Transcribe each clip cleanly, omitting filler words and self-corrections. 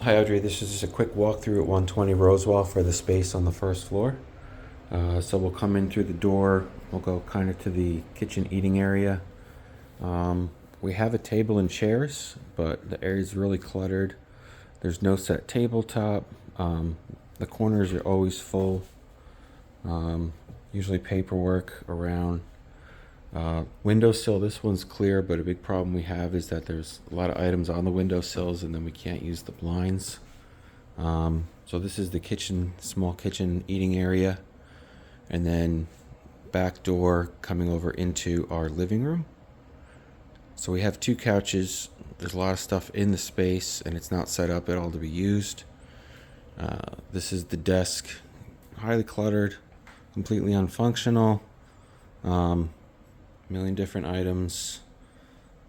Hi Audrey, this is just a quick walkthrough at 120 Rosewell for the space on the first floor. So we'll come in through the door, we'll go kind of to the kitchen eating area. We have a table and chairs, but the area is really cluttered. There's no set tabletop. The corners are always full. Usually paperwork around. Windowsill, this one's clear, but a big problem we have is that there's a lot of items on the windowsills and then we can't use the blinds. So this is the kitchen, small kitchen eating area, and then back door coming over into our living room. So we have two couches. There's a lot of stuff in the space and it's not set up at all to be used. This is the desk, highly cluttered, completely unfunctional. Million different items,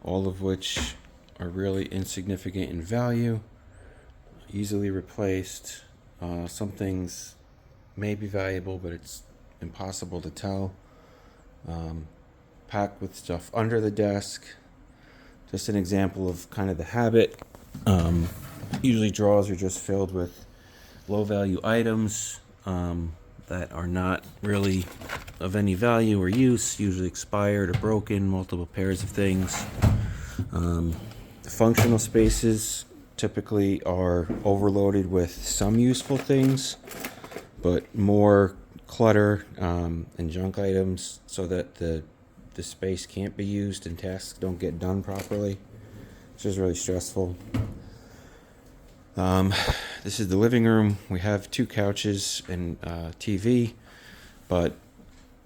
all of which are really insignificant in value, easily replaced. Some things may be valuable, but it's impossible to tell. Packed with stuff under the desk. Just an example of kind of the habit. Usually drawers are just filled with low value items that are not really of any value or use, usually expired or broken, multiple pairs of things. The functional spaces typically are overloaded with some useful things, but more clutter and junk items so that the space can't be used and tasks don't get done properly, which is really stressful. This is the living room. We have two couches and TV, but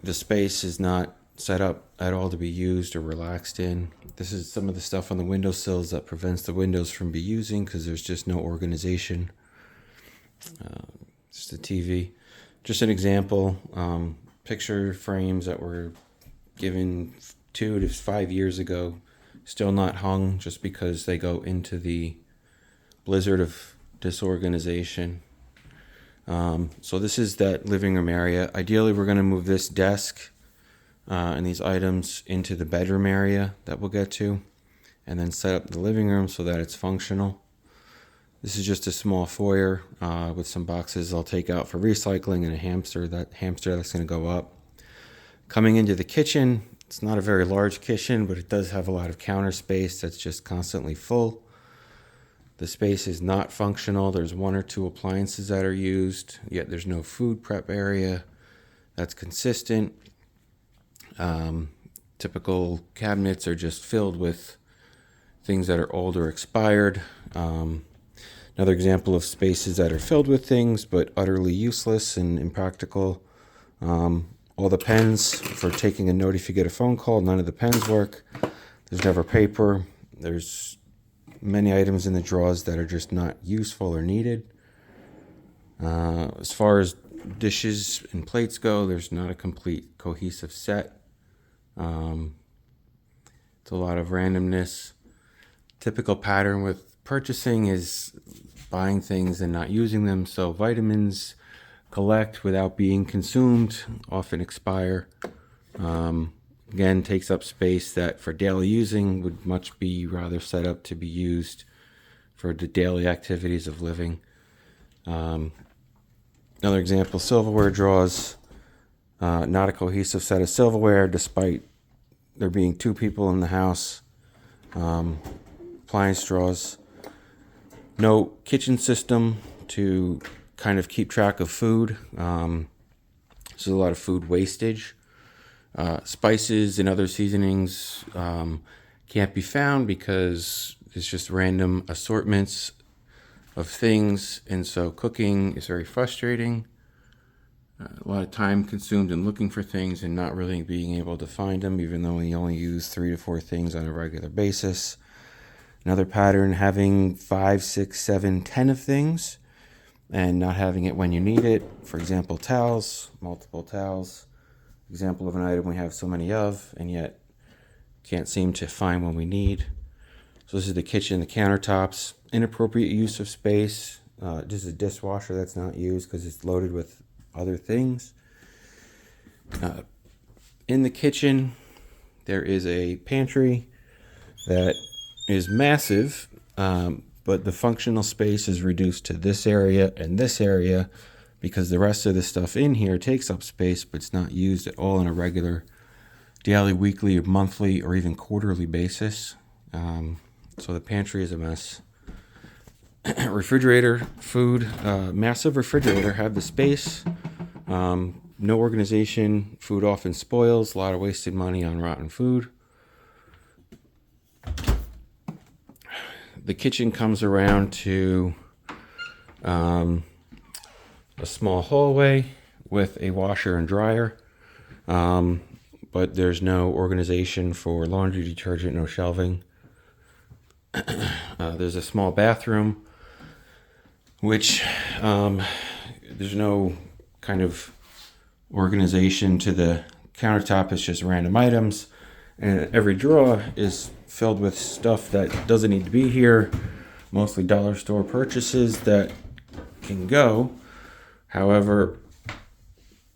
the space is not set up at all to be used or relaxed in. This is some of the stuff on the windowsills that prevents the windows from be using because there's just no organization. Just a TV. Just an example. Picture frames that were given 2 to 5 years ago, still not hung just because they go into the blizzard of disorganization. So this is that living room area. Ideally, we're going to move this desk and these items into the bedroom area that we'll get to, and then set up the living room so that it's functional. This is just a small foyer with some boxes I'll take out for recycling and a hamster. That hamster that's going to go up. Coming into the kitchen, it's not a very large kitchen, but it does have a lot of counter space that's just constantly full. The space is not functional. There's 1 or 2 appliances that are used, yet there's no food prep area that's consistent. Typical cabinets are just filled with things that are old or expired. Another example of spaces that are filled with things but utterly useless and impractical. All the pens for taking a note if you get a phone call, none of the pens work. There's never paper. There's many items in the drawers that are just not useful or needed. As far as dishes and plates go, there's not a complete cohesive set. It's a lot of randomness. Typical pattern with purchasing is buying things and not using them. So vitamins collect without being consumed, often expire. Again, takes up space that for daily using would much be rather set up to be used for the daily activities of living. Another example, silverware drawers. Not a cohesive set of silverware despite there being 2 people in the house. Appliance drawers. No kitchen system to kind of keep track of food. There's a lot of food wastage. Spices and other seasonings can't be found because it's just random assortments of things, and so cooking is very frustrating. A lot of time consumed in looking for things and not really being able to find them, even though we only use 3 to 4 things on a regular basis. Another pattern, having 5, 6, 7, 10 of things and not having it when you need it. For example, towels, multiple towels. Example of an item we have so many of and yet can't seem to find when we need. So this is the kitchen, the countertops. Inappropriate use of space. This is a dishwasher that's not used because it's loaded with other things. In the kitchen, there is a pantry that is massive, but but the functional space is reduced to this area and this area because the rest of the stuff in here takes up space, but it's not used at all on a regular daily, weekly, or monthly, or even quarterly basis. So the pantry is a mess. Refrigerator, food, massive refrigerator, have the space. No organization, food often spoils, a lot of wasted money on rotten food. The kitchen comes around to a small hallway with a washer and dryer, but there's no organization for laundry detergent, no shelving. There's a small bathroom, which there's no kind of organization to the countertop. It's just random items, and every drawer is filled with stuff that doesn't need to be here, mostly dollar store purchases that can go. However,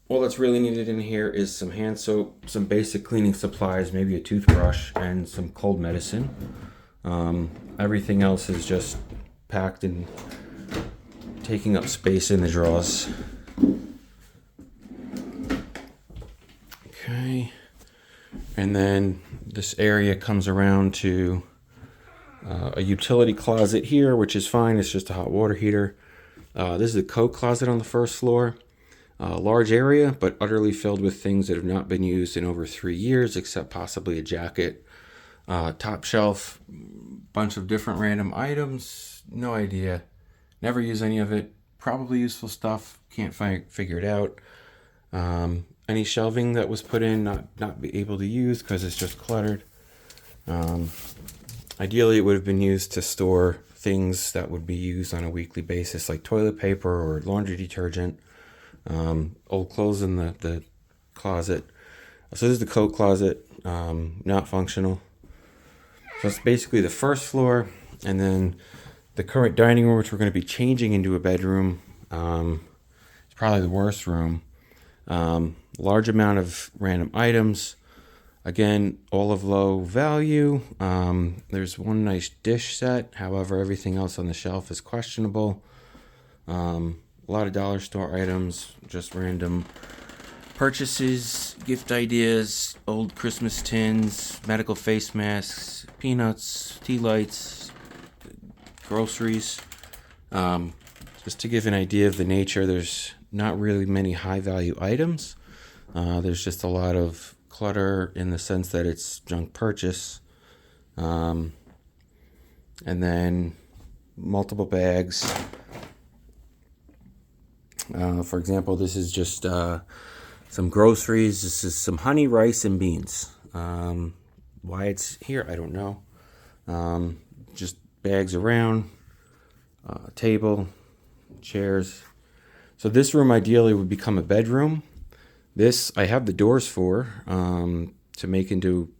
all that's really needed in here is some hand soap, some basic cleaning supplies, maybe a toothbrush, and some cold medicine. Everything else is just packed and taking up space in the drawers. Okay, and then this area comes around to a utility closet here, which is fine. It's just a hot water heater. This is a coat closet on the first floor. Large area, but utterly filled with things that have not been used in over 3 years, except possibly a jacket. Top shelf, bunch of different random items. No idea. Never use any of it. Probably useful stuff. Can't figure it out. Any shelving that was put in, not be able to use because it's just cluttered. Ideally, it would have been used to store things that would be used on a weekly basis, like toilet paper or laundry detergent. Old clothes in the closet. So this is the coat closet, not functional. So it's basically the first floor, and then the current dining room, which we're going to be changing into a bedroom. It's probably the worst room. Large amount of random items. Again, all of low value. There's one nice dish set. However, everything else on the shelf is questionable. A lot of dollar store items, just random purchases, gift ideas, old Christmas tins, medical face masks, peanuts, tea lights, groceries. Just to give an idea of the nature, there's not really many high value items. There's just a lot of clutter in the sense that it's junk purchase. And then multiple bags. For example, this is just some groceries. This is some honey, rice, and beans. Why it's here, I don't know. Just bags around, table, chairs. So this room ideally would become a bedroom. This I have the doors for, to make into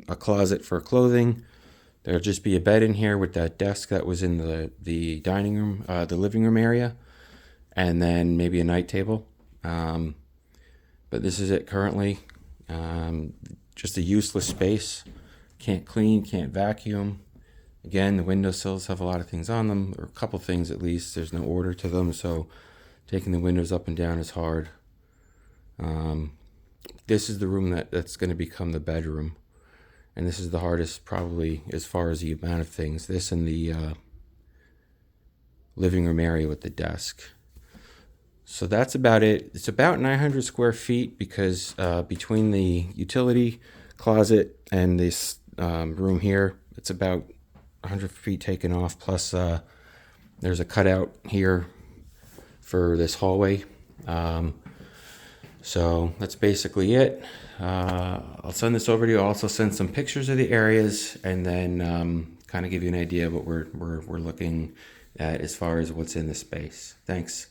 a closet for clothing. There'll just be a bed in here with that desk that was in the dining room, the living room area, and then maybe a night table. But this is it currently. Just a useless space. Can't clean, can't vacuum. Again, the windowsills have a lot of things on them, or a couple things at least. There's no order to them, so taking the windows up and down is hard. This is the room that's going to become the bedroom. And this is the hardest probably as far as the amount of things. This and the living room area with the desk. So that's about it. It's about 900 square feet because between the utility closet and this room here, it's about 100 feet taken off. Plus there's a cutout here for this hallway. So that's basically it. I'll send this over to you. I'll also send some pictures of the areas and then kind of give you an idea of what we're looking at as far as what's in the space. Thanks.